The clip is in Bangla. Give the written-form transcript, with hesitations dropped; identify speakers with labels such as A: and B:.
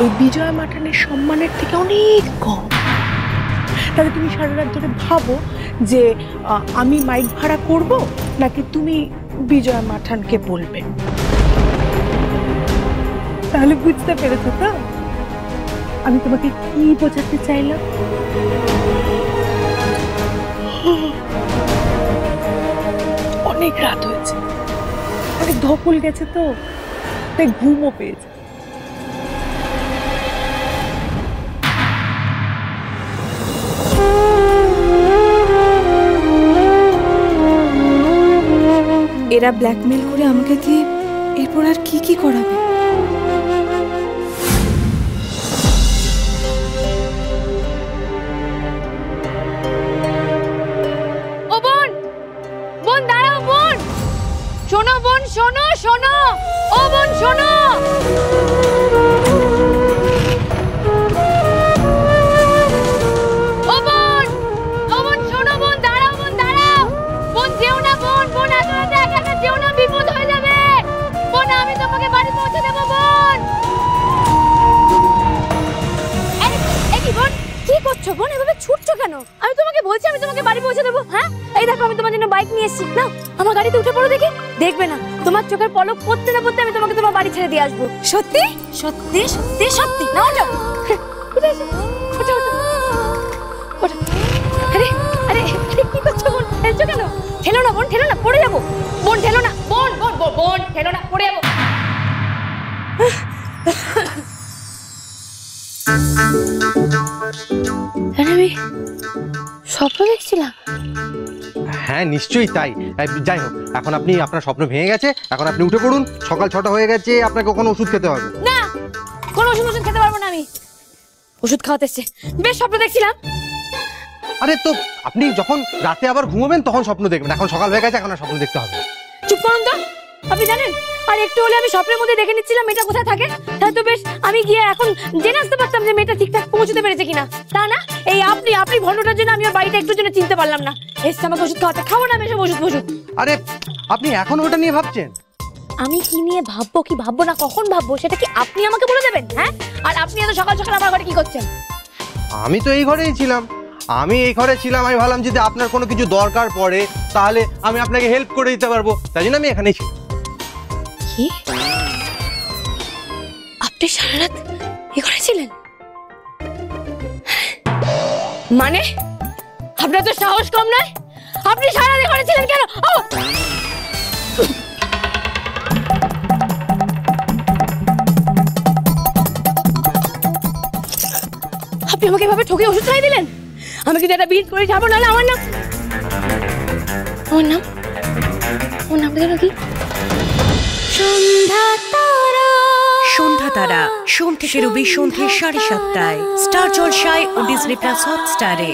A: এই বিজয়া মাঠানের সম্মানের থেকে অনেক কম। তাহলে তুমি সারা রাত ধরে ভাবো যে আমি মাইক ভাড়া করব নাকি তুমি বিজয়া মাঠানকে বলবে। তাহলে বুঝতে পেরেছো তো আমি তোমাকে কি বোঝাতে চাইলাম? অনেক রাত হয়েছে, অনেক ধকল গেছে, তো তাই ঘুমও পেয়েছে।
B: এরা ব্ল্যাকমেল করে আমাকে দিয়ে এরপর আর কি কি করাবে?
C: ও বোন, বোন দাঁড়াও বোন, শোনো বোন, শোনো শোনো, ও বোন শোনো। বোন এভাবে ছুটছো কেন? আমি তোমাকে বলছি আমি তোমাকে বাড়ি পৌঁছে দেবো। হ্যাঁ এই দেখো আমি তোমার জন্য বাইক নিয়ে এসেছি, নাও আমার গাড়িতে উঠে পড়ো দেখি। দেখবে না তোমার চোখের পলক পড়তে না পড়তে আমি তোমাকে তোমার বাড়ি ছেড়ে দিয়ে আসবো। সত্যি সত্যি সত্যি সত্যি, না ওঠো ওঠো ওঠো। আরে আরে কি করছো বোন? ঠেলছো কেন? ঠেলো না বোন, ঠেলো না, পড়ে যাবো বোন, ঠেলো না বোন, বোন বোন ঠেলো না, পড়ে যাবো। আমি স্বপ্ন দেখছিলাম।
D: হ্যাঁ নিশ্চয়ই তাই। যাই হোক, এখন আপনি আপনার স্বপ্ন ভেঙে গেছে, এখন আপনি উঠে পড়ুন। সকাল 6টা হয়ে গেছে, আপনাকে কোনো ওষুধ খেতে হবে
C: না। কোনো ওষুধ খেতে পারবো না আমি, ওষুধ খাওয়াতে এসছে। বেশ স্বপ্ন দেখছিলাম।
D: আরে তো আপনি যখন রাতে আবার ঘুমাবেন তখন স্বপ্ন দেখবেন, এখন সকাল হয়ে গেছে, এখন আর স্বপ্ন দেখতে হবে।
C: চুপ করুন তো, আপনি জানেন আর একটু হলে আমি স্বপ্নের মধ্যে দেখে নিচ্ছিলাম মেয়েটা কোথায় থাকে। তাই তো বেশ আমি গিয়ে এখন জেনে আসতে পারতাম যে মেয়েটা ঠিকঠাক পৌঁছতে পেরেছে কিনা। তা না এই আপনি ভণ্ডটার জন্য আমি ওর বাড়িটা একটু জন্য চিনতে পারলাম না। এসছে আমাকে ওষুধ খাওয়াতে, খাবো না আমি এসব ওষুধ।
D: আরে আপনি এখন ওটা নিয়ে ভাবছেন?
C: আমি কি নিয়ে ভাববো কি ভাববো না কখন ভাববো সেটা কি আপনি আমাকে বলে দেবেন? হ্যাঁ আর আপনি এত সকাল সকাল আমার ঘরে কি করছেন?
D: আমি তো এই ঘরেই ছিলাম, আমি এই ঘরে ছিলাম। আমি ভাবলাম যদি আপনার কোনো কিছু দরকার পড়ে তাহলে আমি আপনাকে হেল্প করে দিতে পারবো, তাই জন্য আমি এখানেই ছিলাম।
C: কি আপনি সারা রাত এ ঘরে ছিলেন? মানে আপনার তো সাহস কম নয়, আপনি সারা রাত এ ঘরে ছিলেন কেন? আপনি আমাকে এভাবে ঠকে ওষুধ খাইয়ে দিলেন। আমি কিন্তু একটা বিট করে যাবো, নাহলে আমার নামটা যেন কি?
E: সন্ধ্যা তারা, সোম থেকে রবি সন্ধ্যে 7:30টায় স্টার জলসায় ও ডিজনি প্লাস হটস্টারে।